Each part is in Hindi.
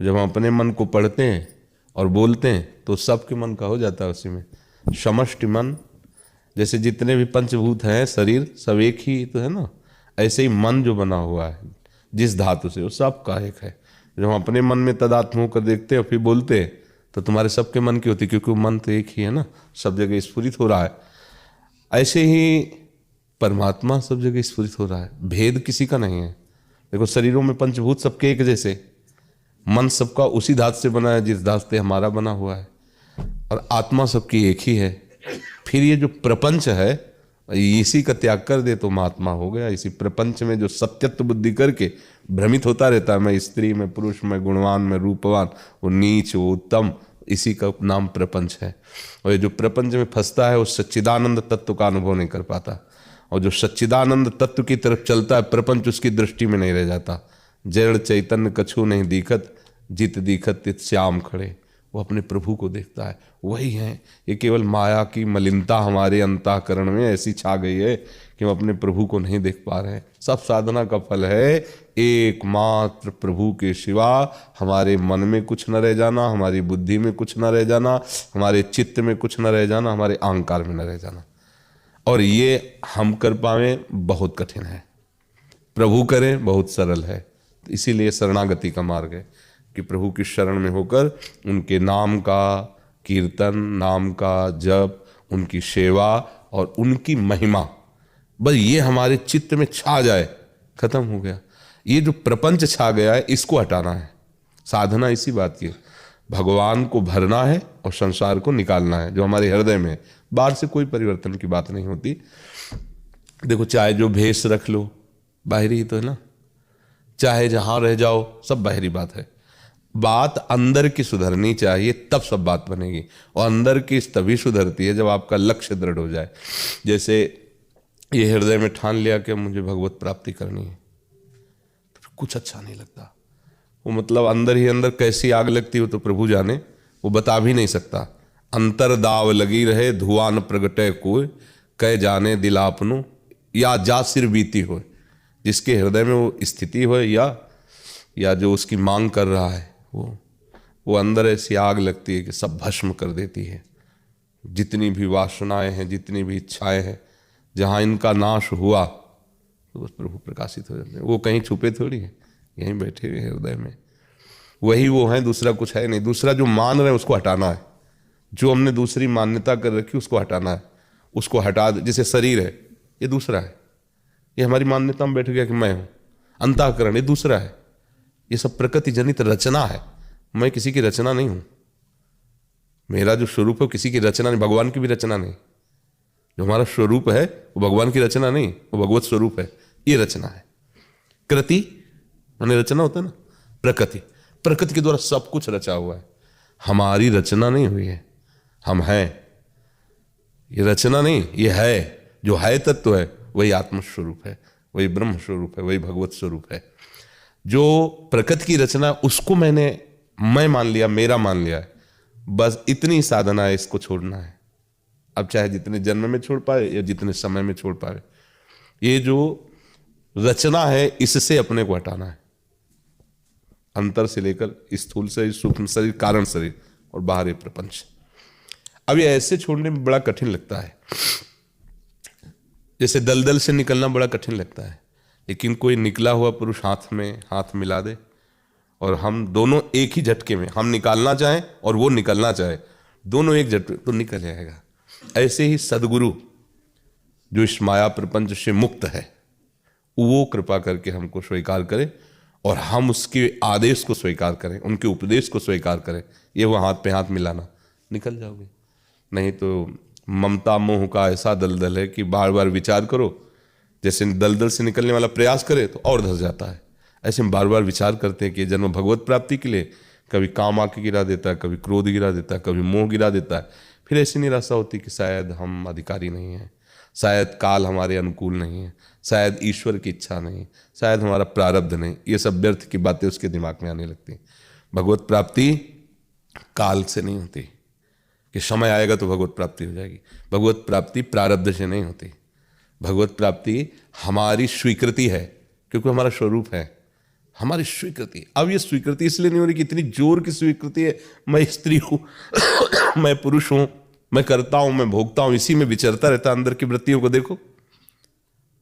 जब हम अपने मन को पढ़ते हैं और बोलते हैं तो सबके मन का हो जाता है उसी में। समष्टि मन, जैसे जितने भी पंचभूत हैं शरीर सब एक ही तो है ना, ऐसे ही मन जो बना हुआ है जिस धातु से वो सब का एक है। जब हम अपने मन में तदात्म होकर देखते हैं और फिर बोलते हैं तो तुम्हारे सबके मन की होती, क्योंकि वो मन तो एक ही है ना, सब जगह स्फुरित हो रहा है। ऐसे ही परमात्मा सब जगह स्फुरित हो रहा है, भेद किसी का नहीं है। देखो शरीरों में पंचभूत सबके एक जैसे, मन सबका उसी धातु से बना है जिस धातु से हमारा बना हुआ है, और आत्मा सबकी एक ही है। फिर ये जो प्रपंच है इसी का त्याग कर दे तो महात्मा हो गया। इसी प्रपंच में जो सत्यत्व बुद्धि करके भ्रमित होता रहता है, मैं स्त्री में पुरुष में गुणवान में रूपवान, वो नीच वो उत्तम, इसी का नाम प्रपंच है। और ये जो प्रपंच में फंसता है वो सच्चिदानंद तत्व का अनुभव नहीं कर पाता, और जो सच्चिदानंद तत्व की तरफ चलता है प्रपंच उसकी दृष्टि में नहीं रह जाता। जड़ चैतन्य कछु नहीं दिखत, जित दिखत तित श्याम खड़े, वो अपने प्रभु को देखता है, वही है। ये केवल माया की मलिनता हमारे अंतःकरण में ऐसी छा गई है कि हम अपने प्रभु को नहीं देख पा रहे हैं। सब साधना का फल है एकमात्र प्रभु के सिवा हमारे मन में कुछ न रह जाना, हमारी बुद्धि में कुछ न रह जाना, हमारे चित्त में कुछ न रह जाना, हमारे अहंकार में न रह जाना। और ये हम कर पाए बहुत कठिन है, प्रभु करें बहुत सरल है। तो इसीलिए शरणागति का मार्ग है कि प्रभु की शरण में होकर उनके नाम का कीर्तन, नाम का जप, उनकी सेवा और उनकी महिमा, बस ये हमारे चित्त में छा जाए, खत्म हो गया। ये जो प्रपंच छा गया है इसको हटाना है। साधना इसी बात की है, भगवान को भरना है और संसार को निकालना है जो हमारे हृदय में है। बाहर से कोई परिवर्तन की बात नहीं होती। देखो चाहे जो भेष रख लो बाहरी ही तो है ना, चाहे जहां रह जाओ सब बाहरी बात है। बात अंदर की सुधरनी चाहिए तब सब बात बनेगी, और अंदर की तभी सुधरती है जब आपका लक्ष्य दृढ़ हो जाए। जैसे ये हृदय में ठान लिया कि मुझे भगवत प्राप्ति करनी है, तो कुछ अच्छा नहीं लगता। वो मतलब अंदर ही अंदर कैसी आग लगती हो तो प्रभु जाने, वो बता भी नहीं सकता। अंतर दाव लगी रहे धुआं न प्रगटे कोई, कह जाने दिल आपनो या जा सिर बीती हो। जिसके हृदय में वो स्थिति हो या जो उसकी मांग कर रहा है वो अंदर ऐसी आग लगती है कि सब भस्म कर देती है। जितनी भी वासनाएं हैं, जितनी भी इच्छाएं हैं, जहाँ इनका नाश हुआ तो बस प्रभु प्रकाशित हो जाते हैं। वो कहीं छुपे थोड़ी है, यहीं बैठे हुए हृदय में वही वो है, दूसरा कुछ है नहीं। दूसरा जो मान रहे हैं उसको हटाना है, जो हमने दूसरी मान्यता कर रखी उसको हटाना है, उसको हटा दे। जैसे शरीर है ये दूसरा है, ये हमारी मान्यता में बैठ गया कि मैं हूँ। अंतःकरण ये दूसरा है, ये सब प्रकृति जनित रचना है, मैं किसी की रचना नहीं हूं। मेरा जो स्वरूप है किसी की रचना नहीं, भगवान की भी रचना नहीं। जो हमारा स्वरूप है वो भगवान की रचना नहीं, वो भगवत स्वरूप है, ये रचना है। कृति माने रचना होता है ना, प्रकृति, प्रकृति के द्वारा सब कुछ रचा हुआ है, हमारी रचना नहीं हुई है। हम हैं, ये रचना नहीं, ये है। जो है तत्व है वही आत्म स्वरूप है, वही ब्रह्म स्वरूप है, वही भगवत स्वरूप है। जो प्रकृति की रचना उसको मैं मान लिया, मेरा मान लिया है, बस इतनी साधना है, इसको छोड़ना है। अब चाहे जितने जन्म में छोड़ पाए या जितने समय में छोड़ पाए, ये जो रचना है इससे अपने को हटाना है। अंतर से लेकर स्थूल शरीर, सूक्ष्म शरीर, कारण शरीर और बाहर प्रपंच। अब ये ऐसे छोड़ने में बड़ा कठिन लगता है, जैसे दलदल से निकलना बड़ा कठिन लगता है। लेकिन कोई निकला हुआ पुरुष हाथ में हाथ मिला दे और हम दोनों एक ही झटके में, हम निकालना चाहें और वो निकलना चाहे, दोनों एक झटके तो निकल जाएगा। ऐसे ही सदगुरु जो इस माया प्रपंच से मुक्त है वो कृपा करके हमको स्वीकार करे और हम उसके आदेश को स्वीकार करें, उनके उपदेश को स्वीकार करें। ये वो हाथ पे हाथ मिलाना, निकल जाओगे। नहीं तो ममता मोह का ऐसा दलदल है कि बार बार विचार करो, जैसे दलदल से निकलने वाला प्रयास करे तो और धंस जाता है। ऐसे हम बार बार विचार करते हैं कि जन्म भगवत प्राप्ति के लिए कभी काम आके गिरा देता है, कभी क्रोध गिरा देता है, कभी मोह गिरा देता है। फिर ऐसी निराशा होती कि शायद हम अधिकारी नहीं हैं, शायद काल हमारे अनुकूल नहीं है, शायद ईश्वर की इच्छा नहीं, शायद हमारा प्रारब्ध नहीं। ये सब व्यर्थ की बातें उसके दिमाग में आने लगती। भगवत प्राप्ति काल से नहीं होती कि समय आएगा तो भगवत प्राप्ति हो जाएगी। भगवत प्राप्ति प्रारब्ध से नहीं होती। भगवत प्राप्ति हमारी स्वीकृति है, क्योंकि हमारा स्वरूप है, हमारी स्वीकृति। अब ये स्वीकृति इसलिए नहीं हो रही कि इतनी जोर की स्वीकृति है, मैं स्त्री हूं मैं पुरुष हूं, मैं करता हूं, मैं भोगता हूं, इसी में विचरता रहता। अंदर की वृत्तियों को देखो,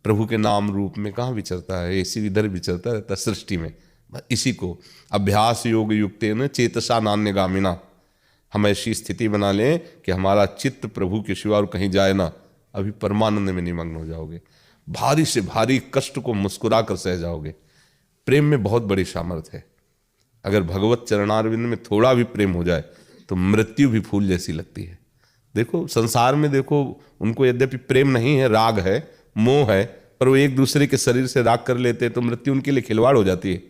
प्रभु के नाम रूप में कहाँ विचरता है, इसी इधर विचरता रहता है सृष्टि में। इसी को अभ्यास योग युक्तेन चेतसा नान्यगामिना, हम ऐसी स्थिति बना लें कि हमारा चित्त प्रभु के सिवा और कहीं जाए ना। अभी परमानंद में निमग्न हो जाओगे, भारी से भारी कष्ट को मुस्कुरा कर सह जाओगे। प्रेम में बहुत बड़ी सामर्थ्य है। अगर भगवत चरणारविंद में थोड़ा भी प्रेम हो जाए तो मृत्यु भी फूल जैसी लगती है। देखो संसार में, देखो उनको यद्यपि प्रेम नहीं है, राग है, मोह है, पर वो एक दूसरे के शरीर से राग कर लेते हैं तो मृत्यु उनके लिए खिलवाड़ हो जाती है।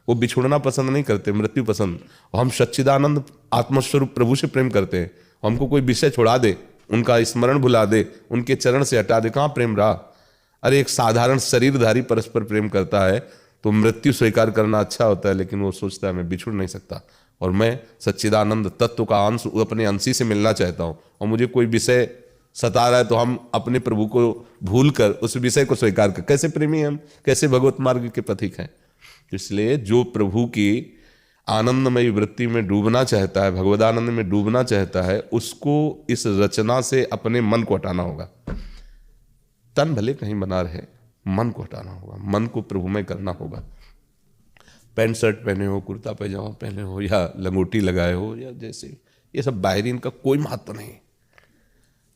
वो बिछुड़ना पसंद नहीं करते, मृत्यु पसंद। और हम सच्चिदानंद आत्मस्वरूप प्रभु से प्रेम करते हैं। हमको कोई विषय छुड़ा दे, उनका स्मरण भुला दे, उनके चरण से हटा दे, कहाँ प्रेम रहा। अरे एक साधारण शरीरधारी परस्पर प्रेम करता है तो मृत्यु स्वीकार करना अच्छा होता है, लेकिन वो सोचता है मैं बिछुड़ नहीं सकता, और मैं सच्चिदानंद तत्व का अंश अपने अंशी से मिलना चाहता हूँ, और मुझे कोई विषय सता रहा है तो हम अपने प्रभु को भूल कर उस विषय को स्वीकार कर, कैसे प्रेमी हैं हम, कैसे भगवत मार्ग के पथिक हैं। इसलिए जो प्रभु की आनंदमयी वृत्ति में डूबना चाहता है, भगवदानंद में डूबना चाहता है, उसको इस रचना से अपने मन को हटाना होगा। तन भले कहीं बना रहे, मन को हटाना होगा, मन को प्रभुमय करना होगा। पैंट शर्ट पहने हो, कुर्ता पैजामा पहने हो, या लंगोटी लगाए हो, या जैसे, ये सब बाहरी, इनका कोई महत्व नहीं।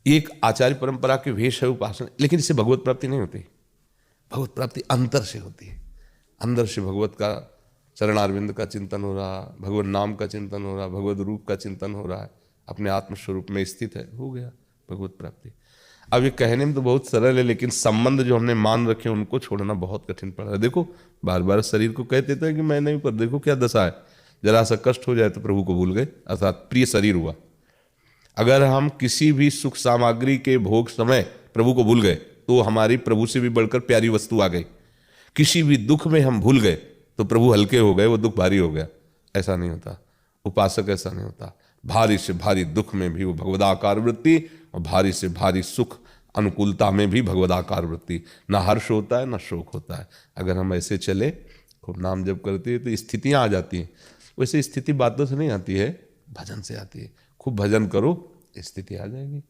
एक आचार्य परंपरा के वेश है, उपासना, लेकिन इससे भगवत प्राप्ति नहीं होती। भगवत प्राप्ति अंतर से होती है। अंदर से भगवत का चरणारविंद का चिंतन हो रहा, भगवत नाम का चिंतन हो रहा, भगवत रूप का चिंतन हो रहा है, अपने आत्मस्वरूप में स्थित है, हो गया भगवत प्राप्ति। अब ये कहने में तो बहुत सरल है, लेकिन संबंध जो हमने मान रखे उनको छोड़ना बहुत कठिन पड़ रहा है। देखो बार बार शरीर को कह देते हैं कि मैं नहीं, पर देखो क्या दशा है। जरा सा कष्ट हो जाए तो प्रभु को भूल गए, अर्थात प्रिय शरीर हुआ। अगर हम किसी भी सुख सामग्री के भोग समय प्रभु को भूल गए तो हमारी प्रभु से भी बढ़कर प्यारी वस्तु आ गई। किसी भी दुख में हम भूल गए तो प्रभु हल्के हो गए, वो दुख भारी हो गया। ऐसा नहीं होता, उपासक ऐसा नहीं होता। भारी से भारी दुख में भी वो भगवदाकार वृत्ति, और भारी से भारी सुख अनुकूलता में भी भगवदाकार वृत्ति। ना हर्ष होता है ना शोक होता है। अगर हम ऐसे चले, खूब नाम जप करते हैं तो स्थितियाँ आ जाती हैं। वैसे स्थिति बातों से नहीं आती है, भजन से आती है। खूब भजन करो, स्थिति आ जाएगी।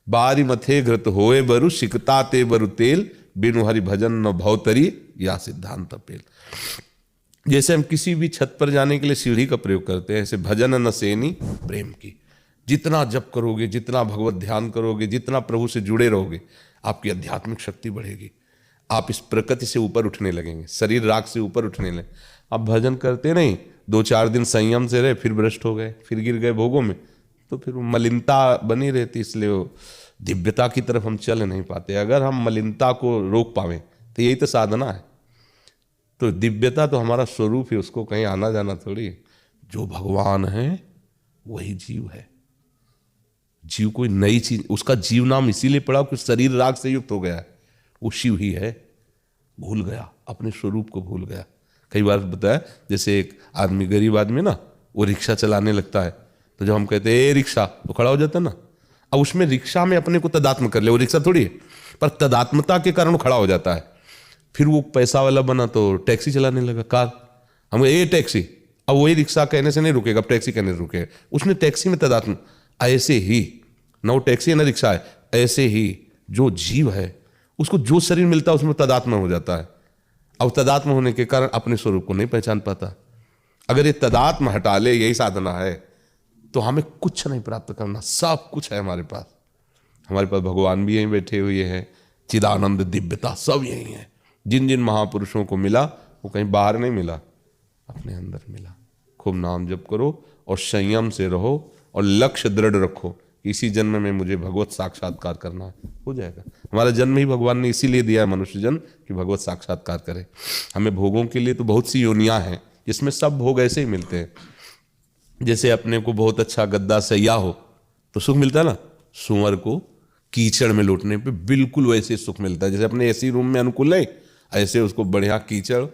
बारी मथे घृत होए बरु, सिकता ते बरु तेल, बिनु हरि भजन न भवतरी, या सिद्धांत पेल। जैसे हम किसी भी छत पर जाने के लिए सीढ़ी का प्रयोग करते हैं, ऐसे भजन न सेनी प्रेम की। जितना जप करोगे, जितना भगवत ध्यान करोगे, जितना प्रभु से जुड़े रहोगे, आपकी आध्यात्मिक शक्ति बढ़ेगी। आप इस प्रकृति से ऊपर उठने लगेंगे, शरीर राग से ऊपर उठने लगे। आप भजन करते नहीं, 2-4 दिन संयम से रहे, फिर भ्रष्ट हो गए, फिर गिर गए भोगों में, तो फिर मलिनता बनी रहती। इसलिए वो दिव्यता की तरफ हम चल नहीं पाते। अगर हम मलिनता को रोक पावें तो यही तो साधना है। तो दिव्यता तो हमारा स्वरूप है, उसको कहीं आना जाना थोड़ी। जो भगवान है वही जीव है। जीव कोई नई चीज, उसका जीव नाम इसीलिए पड़ा कि शरीर राग से युक्त हो गया है। वो शिव ही है, भूल गया, अपने स्वरूप को भूल गया। कई बार बताया, जैसे एक आदमी, गरीब आदमी ना, वो रिक्शा चलाने लगता है, तो जब हम कहते हैं ए रिक्शा, तो खड़ा हो जाता है ना। अब उसमें रिक्शा में अपने को तदात्म कर ले, वो रिक्शा थोड़ी है, पर तदात्मता के कारण खड़ा हो जाता है। फिर वो पैसा वाला बना तो टैक्सी चलाने लगा, कार। हम ए टैक्सी, अब वही रिक्शा कहने से नहीं रुकेगा, अब टैक्सी कहने से रुकेगा। उसने टैक्सी में तदात्म। ऐसे ही ना वो टैक्सी है ना रिक्शा है, ऐसे ही जो जीव है उसको जो शरीर मिलता है उसमें तदात्म हो जाता है। अब तदात्म होने के कारण अपने स्वरूप को नहीं पहचान पाता। अगर ये तदात्म हटा ले, यही साधना है, तो हमें कुछ नहीं प्राप्त करना, सब कुछ है हमारे पास। हमारे पास भगवान भी यहीं बैठे हुए हैं, चिदानंद दिव्यता सब यही है। जिन जिन महापुरुषों को मिला वो कहीं बाहर नहीं मिला, अपने अंदर मिला। खूब नाम जप करो और संयम से रहो और लक्ष्य दृढ़ रखो। इसी जन्म में मुझे भगवत साक्षात्कार करना है, हो जाएगा। हमारा जन्म ही भगवान ने इसीलिए दिया है मनुष्य जन्म, कि भगवत साक्षात्कार करे। हमें भोगों के लिए तो बहुत सी योनियां हैं, जिसमें सब भोग ऐसे ही मिलते हैं। जैसे अपने को बहुत अच्छा गद्दा सैया हो तो सुख मिलता है ना, सुअर को कीचड़ में लौटने पे बिल्कुल वैसे सुख मिलता है। जैसे अपने एसी रूम में अनुकूल है, ऐसे उसको बढ़िया कीचड़।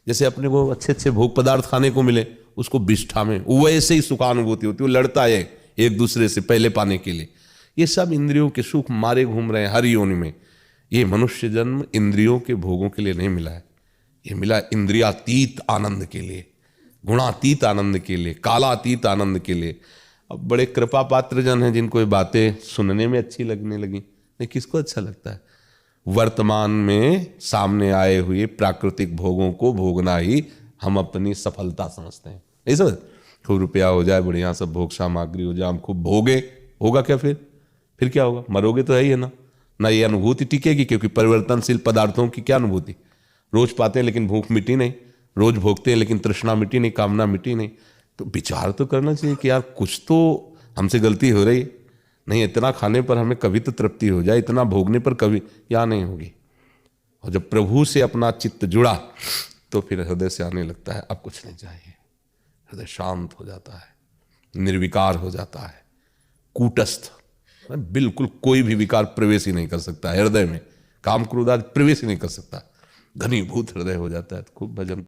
जैसे अपने को अच्छे अच्छे भोग पदार्थ खाने को मिले, उसको विष्ठा में वैसे ही सुखानुभूति होती है। वो लड़ता है एक दूसरे से पहले पाने के लिए। ये सब इंद्रियों के सुख मारे घूम रहे हैं हर योनि में। ये मनुष्य जन्म इंद्रियों के भोगों के लिए नहीं मिला है, ये मिला इंद्रियातीत आनंद के लिए, गुणातीत आनंद के लिए, कालातीत आनंद के लिए। अब बड़े कृपा पात्र जन हैं जिनको ये बातें सुनने में अच्छी लगने लगी, नहीं किसको अच्छा लगता है? वर्तमान में सामने आए हुए प्राकृतिक भोगों को भोगना ही हम अपनी सफलता समझते हैं। नहीं समझ? खूब रुपया हो जाए, बढ़िया सब भोग सामग्री हो जाए, हम खूब भोगे, होगा क्या फिर क्या होगा? मरोगे तो है ही है ना ये अनुभूति टिकेगी, क्योंकि परिवर्तनशील पदार्थों की क्या अनुभूति? रोज पाते हैं लेकिन भूख मिटी नहीं, रोज भोगते हैं लेकिन तृष्णा मिटी नहीं, कामना मिटी नहीं। तो विचार तो करना चाहिए कि यार कुछ तो हमसे गलती हो रही, नहीं इतना खाने पर हमें कभी तो तृप्ति हो जाए, इतना भोगने पर कभी या नहीं होगी। और जब प्रभु से अपना चित्त जुड़ा तो फिर हृदय से आने लगता है अब कुछ नहीं चाहिए, हृदय शांत हो जाता है, निर्विकार हो जाता है, कूटस्थ, बिल्कुल कोई भी विकार प्रवेश ही नहीं कर सकता हृदय में, काम क्रोध आदि प्रवेश ही नहीं कर सकता, घनीभूत हृदय हो जाता है। तो खूब भजन